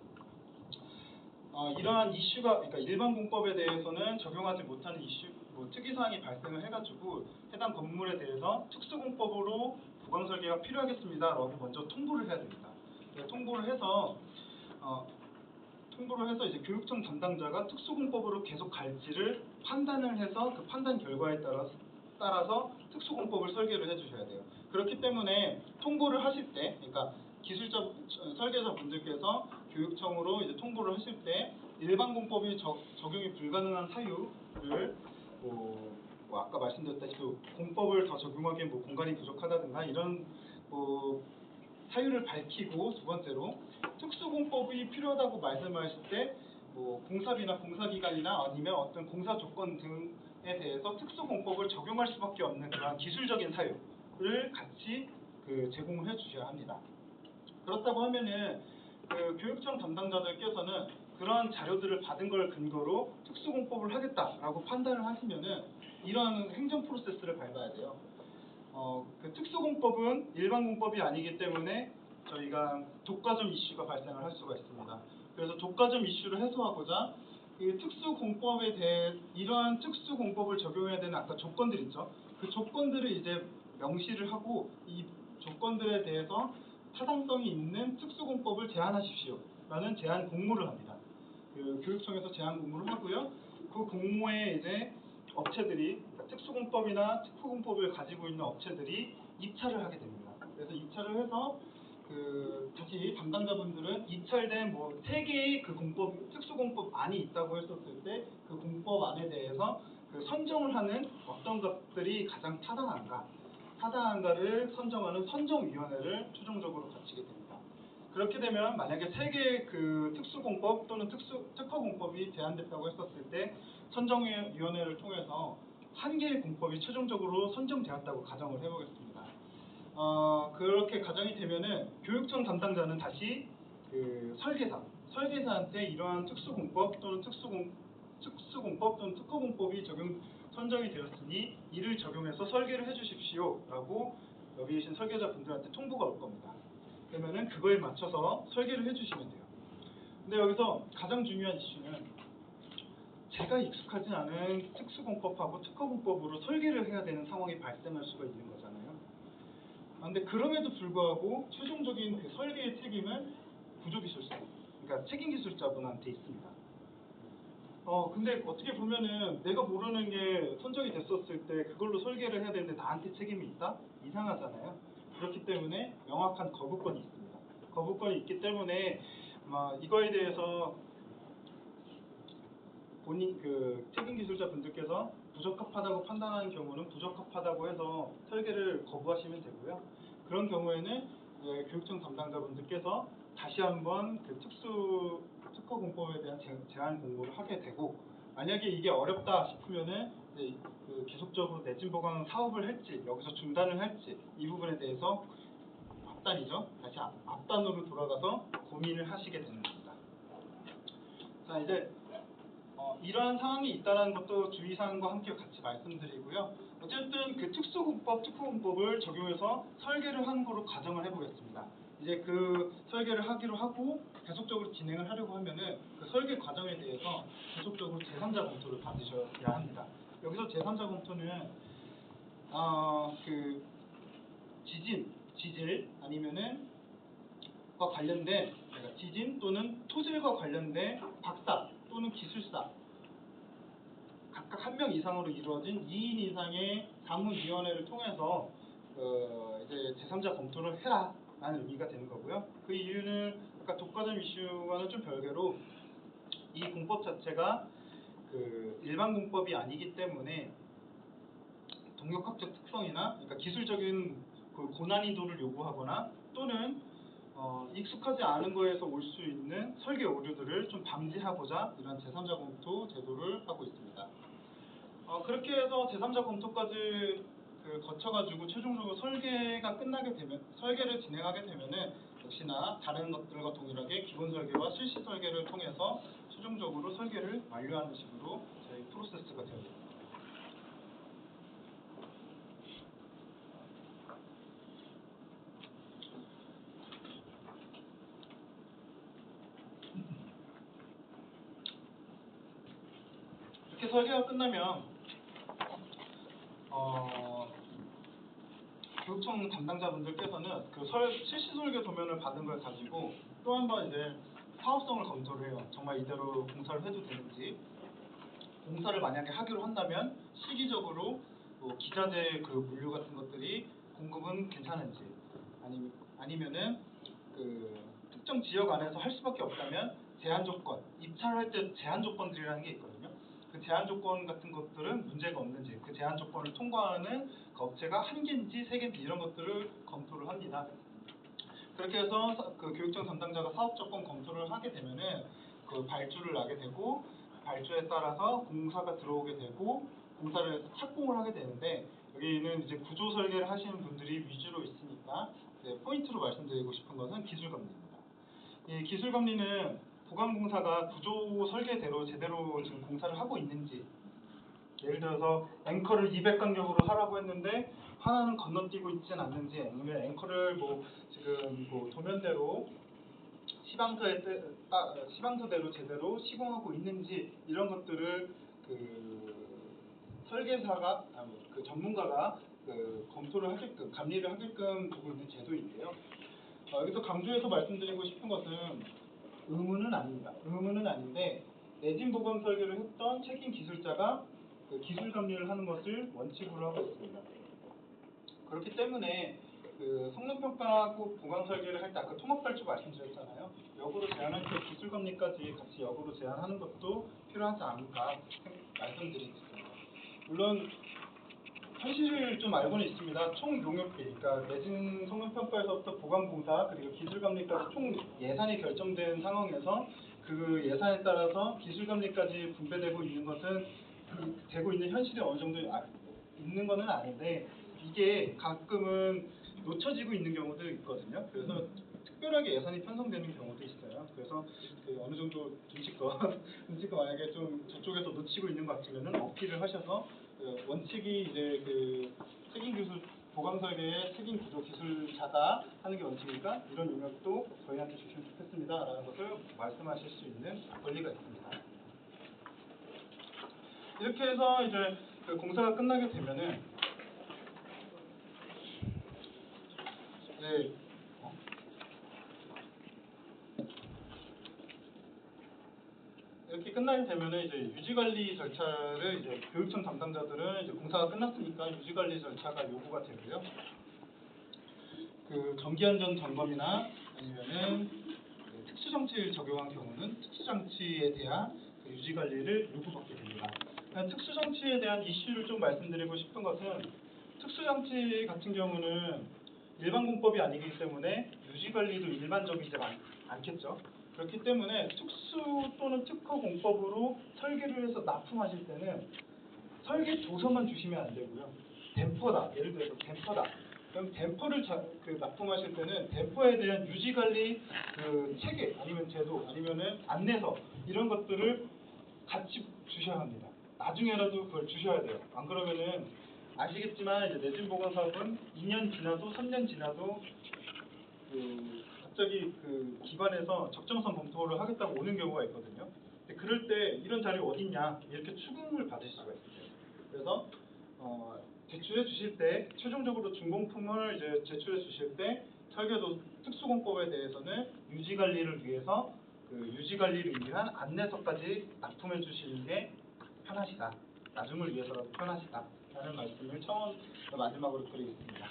Speaker 1: 이러한 이슈가 그러니까 일반 공법에 대해서는 적용하지 못하는 이슈 뭐 특이사항이 발생을 해가지고 해당 건물에 대해서 특수공법으로 보강 설계가 필요하겠습니다라고 먼저 통보를 해야 됩니다. 통보를 해서 이제 교육청 담당자가 특수공법으로 계속 갈지를 판단을 해서 그 판단 결과에 따라서 특수공법을 설계를 해주셔야 돼요. 그렇기 때문에 통보를 하실 때, 그러니까 설계자 분들께서 교육청으로 이제 통보를 하실 때 일반 공법이 적용이 불가능한 사유를 뭐 아까 말씀드렸다시피 공법을 더 적용하기에 뭐 공간이 부족하다든가 이런 뭐 사유를 밝히고 두 번째로 특수공법이 필요하다고 말씀하실 때 뭐 공사비나 공사기간이나 아니면 어떤 공사 조건 등에 대해서 특수공법을 적용할 수밖에 없는 그런 기술적인 사유를 같이 제공을 해주셔야 합니다. 그렇다고 하면은 그 교육청 담당자들께서는 그러한 자료들을 받은 걸 근거로 특수공법을 하겠다라고 판단을 하시면은 이러한 행정 프로세스를 밟아야 돼요. 그 특수공법은 일반 공법이 아니기 때문에 저희가 독과점 이슈가 발생을 할 수가 있습니다. 그래서 독과점 이슈를 해소하고자 이 특수공법에 대해 이러한 특수공법을 적용해야 되는 아까 조건들 있죠. 그 조건들을 이제 명시를 하고 이 조건들에 대해서 타당성이 있는 특수공법을 제안하십시오 라는 제안 공모를 합니다. 그 교육청에서 제안 공모를 하고요. 그 공모에 이제 업체들이 특수공법이나 특후공법을 가지고 있는 업체들이 입찰을 하게 됩니다. 그래서 입찰을 해서 다시 담당자분들은 입찰된 뭐 3개의 그 특수공법 안이 있다고 했었을 때 그 공법 안에 대해서 그 선정을 하는 어떤 것들이 가장 타당한가를 선정하는 선정위원회를 최종적으로 거치게 됩니다. 그렇게 되면 만약에 3개의 그 특수공법 또는 특허공법이 제안됐다고 했었을 때 선정위원회를 통해서 1개의 공법이 최종적으로 선정되었다고 가정을 해보겠습니다. 그렇게 가정이 되면은 교육청 담당자는 다시 그 설계사한테 이러한 특수공법 또는 특수공법 또는 특허공법이 선정이 되었으니 이를 적용해서 설계를 해주십시오 라고 여기 계신 설계자 분들한테 통보가 올 겁니다. 그러면은 그거에 맞춰서 설계를 해주시면 돼요. 근데 여기서 가장 중요한 이슈는 제가 익숙하지 않은 특수공법하고 특허공법으로 설계를 해야 되는 상황이 발생할 수가 있는 거잖아요. 근데 그럼에도 불구하고 최종적인 그 설계의 책임은 구조기술사, 그러니까 책임기술자분한테 있습니다. 근데 어떻게 보면은 내가 모르는 게 선정이 됐었을 때 그걸로 설계를 해야 되는데 나한테 책임이 있다? 이상하잖아요. 그렇기 때문에 명확한 거부권이 있습니다. 거부권이 있기 때문에 이거에 대해서 본인 그 책임기술자 분들께서 부적합하다고 판단하는 경우는 부적합하다고 해서 설계를 거부하시면 되고요. 그런 경우에는 교육청 담당자분들께서 다시 한번 그 특허 공법에 대한 제안 공모를 하게 되고 만약에 이게 어렵다 싶으면은 계속적으로 내진 보강 사업을 할지 여기서 중단을 할지 이 부분에 대해서 앞단이죠. 다시 앞단으로 돌아가서 고민을 하시게 되는 겁니다. 자 이제 이러한 상황이 있다는 것도 주의사항과 함께 같이 말씀드리고요. 어쨌든 그 특수공법, 특허공법을 적용해서 설계를 하는 거로 가정을 해보겠습니다. 이제 그 설계를 하기로 하고 계속적으로 진행을 하려고 하면은 그 설계 과정에 대해서 계속적으로 제3자 검토를 받으셔야 합니다. 여기서 제3자 검토는 그 지질 아니면은 과 관련된 그러니까 지진 또는 토질과 관련된 박사 또는 기술사 각각 한 명 이상으로 이루어진 2인 이상의 자문위원회를 통해서 이제 제3자 검토를 해라 라는 의미가 되는 거고요. 그 이유는 아까 독과점 이슈와는 좀 별개로 이 공법 자체가 그 일반 공법이 아니기 때문에 동력학적 특성이나 그러니까 기술적인 그 고난이도를 요구하거나 또는 익숙하지 않은 거에서 올 수 있는 설계 오류들을 좀 방지하고자 이런 제3자 검토 제도를 하고 있습니다. 그렇게 해서 제3자 검토까지 거쳐가지고 최종적으로 설계가 끝나게 되면 설계를 진행하게 되면은 역시나 다른 것들과 동일하게 기본 설계와 실시 설계를 통해서 최종적으로 설계를 완료하는 식으로 저희 프로세스가 되어 있습니다. 이렇게 설계가 끝나면 교육청 담당자분들께서는 그 실시 설계 도면을 받은 걸 가지고 또 한 번 이제 사업성을 검토를 해요. 정말 이대로 공사를 해도 되는지, 공사를 만약에 하기로 한다면 시기적으로 뭐 기자재 그 물류 같은 것들이 공급은 괜찮은지, 아니면은 그 특정 지역 안에서 할 수밖에 없다면 제한 조건, 입찰할 때 제한 조건들이라는 게 있거든요. 그 제한 조건 같은 것들은 문제가 없는지, 그 제한 조건을 통과하는 그 업체가 한 개인지 세 개인지 이런 것들을 검토를 합니다. 그렇게 해서 그 교육청 담당자가 사업 조건 검토를 하게 되면은 그 발주를 나게 되고 발주에 따라서 공사가 들어오게 되고 공사를 해서 착공을 하게 되는데 여기는 이제 구조 설계를 하시는 분들이 위주로 있으니까 포인트로 말씀드리고 싶은 것은 기술감리입니다. 이 기술감리는 보강공사가 구조 설계대로 제대로 지금 공사를 하고 있는지, 예를 들어서 앵커를 200간격으로 하라고 했는데 하나는 건너뛰고 있지는 않는지, 아니면 앵커를 뭐 지금 뭐 도면대로 시방서대로 제대로 시공하고 있는지 이런 것들을 그 설계사가 그 전문가가 그 검토를 하게끔 감리를 하게끔 두고 있는 제도인데요. 여기서 강조해서 말씀드리고 싶은 것은 의무는 아닙니다. 의무는 아닌데 내진 보강 설계를 했던 책임 기술자가 그 기술 감리를 하는 것을 원칙으로 하고 있습니다. 그렇기 때문에 그 성능평가 꼭 보강 설계를 할 때 아까 통합 발주 말씀드렸잖아요. 역으로 제한할 때 기술 감리까지 같이 역으로 제한하는 것도 필요하지 않을까 말씀드리겠습니다. 물론 현실을 좀 알고는 있습니다. 총 용역비, 그러니까 내진 성능평가에서부터 보강공사 그리고 기술감리까지 총 예산이 결정된 상황에서 그 예산에 따라서 기술감리까지 분배되고 있는 것은 되고 있는 현실이 어느 정도 있는 것은 아닌데 이게 가끔은 놓쳐지고 있는 경우도 있거든요. 그래서 특별하게 예산이 편성되는 경우도 있어요. 그래서 그 어느 정도 눈치껏 만약에 좀 저쪽에서 놓치고 있는 것 같으면은 어필을 하셔서 그 원칙이 이제 그 책임 기술 보강 설계의 책임 구조 기술자가 하는 게 원칙이니까 이런 용역도 저희한테 주시면 좋겠습니다라는 것을 말씀하실 수 있는 권리가 있습니다. 이렇게 해서 이제 그 공사가 끝나게 되면은 이제 이렇게 끝나게 되면은 이제 유지관리 절차를 이제 교육청 담당자들은 이제 공사가 끝났으니까 유지관리 절차가 요구가 되고요. 그 정기안전 점검이나 아니면은 그 특수장치를 적용한 경우는 특수장치에 대한 그 유지관리를 요구받게 됩니다. 특수장치에 대한 이슈를 좀 말씀드리고 싶은 것은 특수장치 같은 경우는 일반 공법이 아니기 때문에 유지관리도 일반적이지 않겠죠. 그렇기 때문에 특수 또는 특허 공법으로 설계를 해서 납품하실 때는 설계 조서만 주시면 안 되고요. 댐퍼다. 예를 들어서 댐퍼다. 그럼 댐퍼를 납품하실 때는 댐퍼에 대한 유지관리 그 체계 아니면 제도 아니면은 안내서 이런 것들을 같이 주셔야 합니다. 나중에라도 그걸 주셔야 돼요. 안 그러면은 아시겠지만 이제 내진 보건 사업은 2년 지나도 3년 지나도 갑자기 그 기관에서 적정성 검토를 하겠다고 오는 경우가 있거든요. 근데 그럴 때 이런 자료 어딨냐 이렇게 추궁을 받으실 수가 있어요. 그래서 제출해 주실 때 최종적으로 준공품을 이제 제출해 주실 때 설계도 특수공법에 대해서는 유지 관리를 위해서 그 유지 관리를 위한 안내서까지 납품해 주시는 게 편하시다. 나중을 위해서라도 편하시다라는 말씀을 처음 마지막으로 드리겠습니다.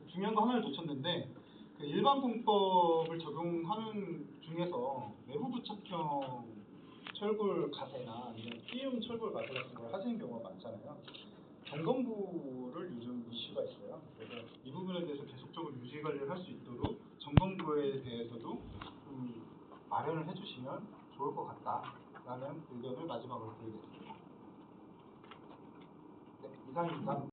Speaker 1: 중요한 거 하나를 놓쳤는데 그 일반 공법을 적용하는 중에서 외부 부착형 철골 가세나 아니면 띄움 철골 가세 같은 걸 하시는 경우가 많잖아요. 점검부를 요즘 이슈가 있어요. 그래서 이 부분에 대해서 계속적으로 유지 관리를 할 수 있도록 점검부에 대해서도 마련을 해주시면 좋을 것 같다라는 의견을 마지막으로 드리겠습니다. 네, 이상입니다.